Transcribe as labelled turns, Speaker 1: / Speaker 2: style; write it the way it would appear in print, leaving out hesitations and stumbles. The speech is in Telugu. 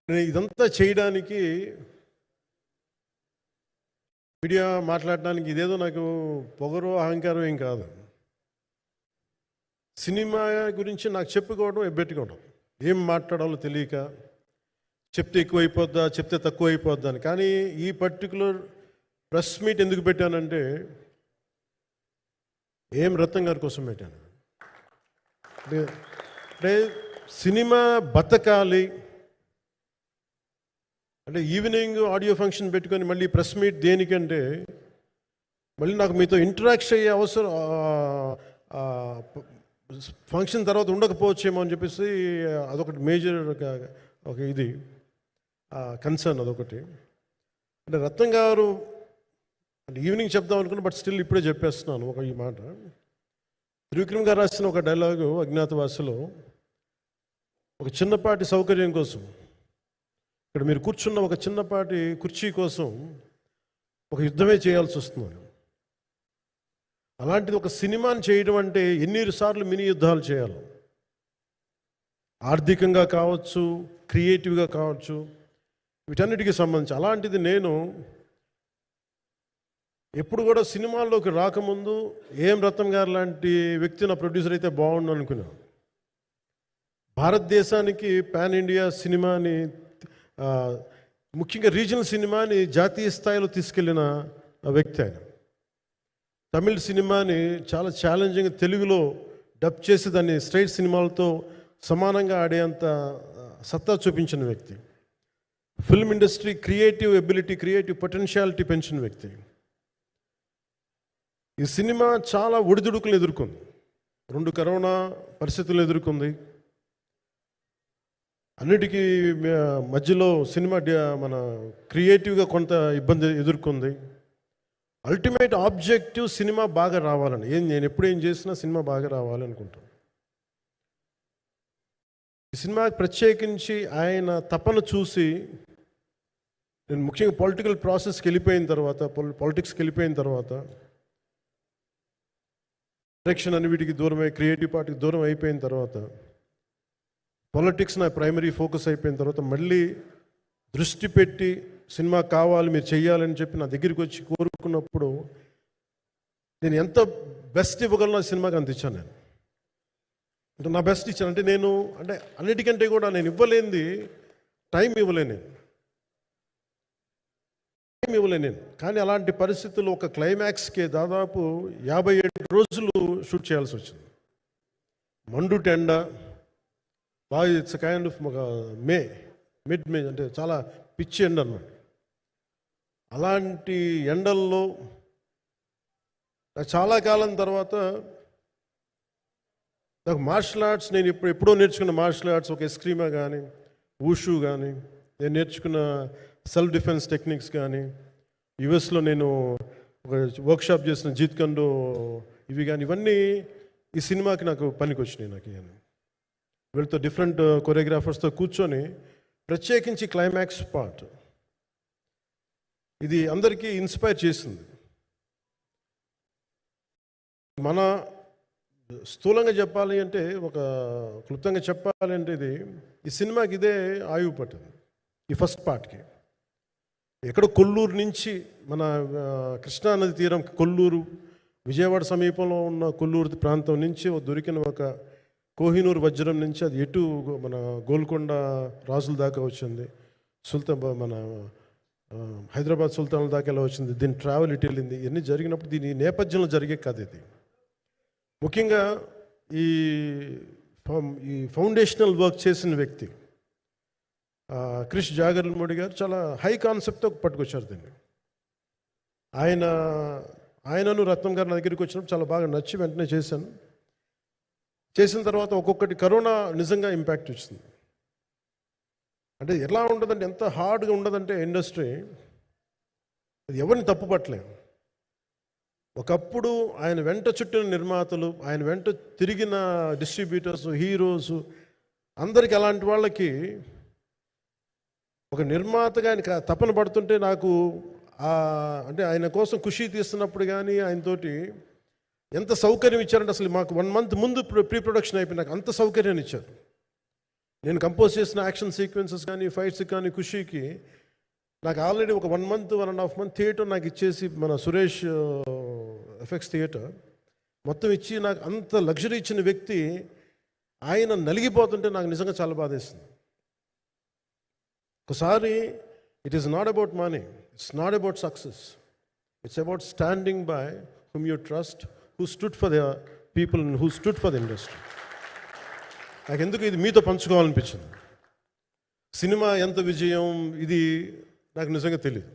Speaker 1: నేను ఇదంతా చేయడానికి మీడియా మాట్లాడడానికి ఇదేదో నాకు పొగరు అహంకారం ఏం కాదు. సినిమా గురించి నాకు చెప్పుకోవడం ఎబ్బెట్టుకోవడం, ఏం మాట్లాడాలో తెలియక చెప్తే ఎక్కువైపోద్దా చెప్తే తక్కువ అయిపోద్దా అని. కానీ ఈ పర్టికులర్ ప్రెస్ మీట్ ఎందుకు పెట్టానంటే ఏం రత్నం గారి కోసం పెట్టాను. అంటే సినిమా బతకాలి అంటే ఈవినింగ్ ఆడియో ఫంక్షన్ పెట్టుకొని మళ్ళీ ప్రెస్ మీట్ దేనికంటే మళ్ళీ నాకు మీతో ఇంటరాక్ట్ అయ్యే అవసరం ఫంక్షన్ తర్వాత ఉండకపోవచ్చేమో అని చెప్పేసి అదొకటి మేజర్ ఒక ఇది కన్సర్న్. అదొకటి అంటే రత్నం గారు అంటే ఈవినింగ్ చెప్దాం అనుకున్నా, బట్ స్టిల్ ఇప్పుడే చెప్పేస్తున్నాను ఒక ఈ మాట. త్రివిక్రమ్ గారు రాసిన ఒక డైలాగు అజ్ఞాతవాసిలో, ఒక చిన్నపాటి సౌకర్యం కోసం ఇక్కడ మీరు కూర్చున్న ఒక చిన్నపాటి కుర్చీ కోసం ఒక యుద్ధమే చేయాల్సి వస్తుంది. అలాంటిది ఒక సినిమాని చేయడం అంటే ఎన్నిసార్లు మినీ యుద్ధాలు చేయాలి, ఆర్థికంగా కావచ్చు, క్రియేటివ్గా కావచ్చు, వీటన్నిటికీ సంబంధించి. అలాంటిది నేను ఎప్పుడు కూడా సినిమాల్లోకి రాకముందు ఏం రత్నం గారు లాంటి వ్యక్తి నా ప్రొడ్యూసర్ అయితే బాగుండు అనుకున్నాను. భారతదేశానికి పాన్ ఇండియా సినిమాని, ముఖ్యంగా రీజనల్ సినిమాని జాతీయ స్థాయిలో తీసుకెళ్ళిన వ్యక్తి ఆయన. తమిళ సినిమాని చాలా ఛాలెంజింగ్ తెలుగులో డబ్ చేసి దాన్ని స్ట్రైట్ సినిమాలతో సమానంగా ఆడేంత సత్తా చూపించిన వ్యక్తి. Film industry creative ability, creative potentiality పెంచిన వ్యక్తి. ఈ సినిమా చాలా ఒడిదుడుకులు ఎదుర్కొంది, 2 కరోనా పరిస్థితులు ఎదుర్కొంది. అన్నిటికీ మధ్యలో సినిమా మన క్రియేటివ్గా కొంత ఇబ్బంది ఎదుర్కొంది. అల్టిమేట్ ఆబ్జెక్టివ్ సినిమా బాగా రావాలని, నేను ఎప్పుడు ఏం చేసినా సినిమా బాగా రావాలి అనుకుంటాను. ఈ సినిమాకి ప్రత్యేకించి ఆయన తపన చూసి నేను ముఖ్యంగా పొలిటికల్ ప్రాసెస్కి వెళ్ళిపోయిన తర్వాత, పాలిటిక్స్కి వెళ్ళిపోయిన తర్వాత, డైరెక్షన్ అని వీటికి దూరమై క్రియేటివ్ పార్టీకి దూరం అయిపోయిన తర్వాత, పాలిటిక్స్ నా ప్రైమరీ ఫోకస్ అయిపోయిన తర్వాత మళ్ళీ దృష్టి పెట్టి సినిమా కావాలి మీరు చెయ్యాలని చెప్పి నా దగ్గరికి వచ్చి కోరుకున్నప్పుడు నేను ఎంత బెస్ట్ ఇవ్వగలను ఆ సినిమాకి అంత ఇచ్చాను. నేను అంటే నా బెస్ట్ ఇచ్చాను. అంటే నేను అంటే అన్నిటికంటే కూడా నేను ఇవ్వలేనిది టైం ఇవ్వలేను నేను. కానీ అలాంటి పరిస్థితుల్లో ఒక క్లైమాక్స్కి దాదాపు 57 రోజులు షూట్ చేయాల్సి వచ్చింది. మండు టెండ బాగా, ఇట్స్ కైండ్ ఆఫ్ ఒక మిడ్ మే అంటే చాలా పిచ్చి ఎండ అన్నమాట. అలాంటి ఎండల్లో చాలా కాలం తర్వాత నాకు మార్షల్ ఆర్ట్స్, నేను ఎప్పుడో నేర్చుకున్న మార్షల్ ఆర్ట్స్, ఒక ఎస్క్రీమా కానీ, ఊషు కానీ, నేను నేర్చుకున్న సెల్ఫ్ డిఫెన్స్ టెక్నిక్స్ కానీ, యుఎస్లో నేను ఒక వర్క్షాప్ చేసిన జీత్ కండో ఇవి కానీ, ఇవన్నీ ఈ సినిమాకి నాకు పనికి వచ్చినాయి. నాకు వీళ్ళతో డిఫరెంట్ కొరియోగ్రాఫర్స్తో కూర్చొని ప్రత్యేకించి క్లైమాక్స్ పార్ట్ ఇది అందరికీ ఇన్స్పైర్ చేసింది. మన స్థూలంగా చెప్పాలి అంటే, ఒక క్లుప్తంగా చెప్పాలి అంటే, ఈ సినిమాకి ఇదే ఆయువు పట్టింది. ఈ ఫస్ట్ పార్ట్కి ఎక్కడో కొల్లూరు నుంచి, మన కృష్ణానది తీరం కొల్లూరు, విజయవాడ సమీపంలో ఉన్న కొల్లూరు ప్రాంతం నుంచి దొరికిన ఒక కోహినూరు వజ్రం నుంచి అది ఎటు మన గోల్కొండ రాజుల దాకా వచ్చింది, మన హైదరాబాద్ సుల్తాన్ల దాకా ఎలా వచ్చింది, దీని ట్రావెల్ ఇటు వెళ్ళింది. ఇవన్నీ జరిగినప్పుడు దీని నేపథ్యంలో జరిగే కథ ఇది. ముఖ్యంగా ఈ ఫౌండేషనల్ వర్క్ చేసిన వ్యక్తి క్రిష్ జాగర్లమూడి గారు చాలా హై కాన్సెప్ట్తో పట్టుకొచ్చారు దీన్ని. ఆయనను రత్నం గారు నా దగ్గరికి వచ్చినప్పుడు చాలా బాగా నచ్చి వెంటనే చేసిన తర్వాత ఒక్కొక్కటి కరోనా నిజంగా ఇంపాక్ట్ వచ్చింది. అంటే ఎలా ఉండదంటే, ఎంత హార్డ్గా ఉండదంటే ఇండస్ట్రీ, అది ఎవరిని తప్పు పట్టలేము. ఒకప్పుడు ఆయన వెంట చుట్టిన నిర్మాతలు, ఆయన వెంట తిరిగిన డిస్ట్రిబ్యూటర్స్, హీరోస్, అందరికి అలాంటి వాళ్ళకి ఒక నిర్మాతగా ఆయన తపన పడుతుంటే నాకు అంటే ఆయన కోసం ఖుషి తీస్తున్నప్పుడు కానీ ఆయనతోటి ఎంత సౌకర్యం ఇచ్చారంటే, అసలు మాకు 1 month ముందు ప్రీ ప్రొడక్షన్ అయిపోయి నాకు అంత సౌకర్యాన్ని ఇచ్చారు. నేను కంపోజ్ చేసిన యాక్షన్ సీక్వెన్సెస్ కానీ ఫైట్స్ కానీ ఖుషీకి నాకు ఆల్రెడీ ఒక 1 month 1.5 month థియేటర్ నాకు ఇచ్చేసి మన సురేష్ ఎఫెక్ట్స్ థియేటర్ మొత్తం ఇచ్చి నాకు అంత లగ్జరీ ఇచ్చిన వ్యక్తి ఆయన నలిగిపోతుంటే నాకు నిజంగా చాలా బాధేస్తుంది. ఒకసారి it is not about money, it's not about success, it's about standing by hmm you trust, who stood for the people, who stood for the industry. నాకు ఎందుకు ఇది మీతో పంచుకోవాలనిపించింది. సినిమా ఎంత విజయం ఇది నాకు నిజంగా తెలియదు.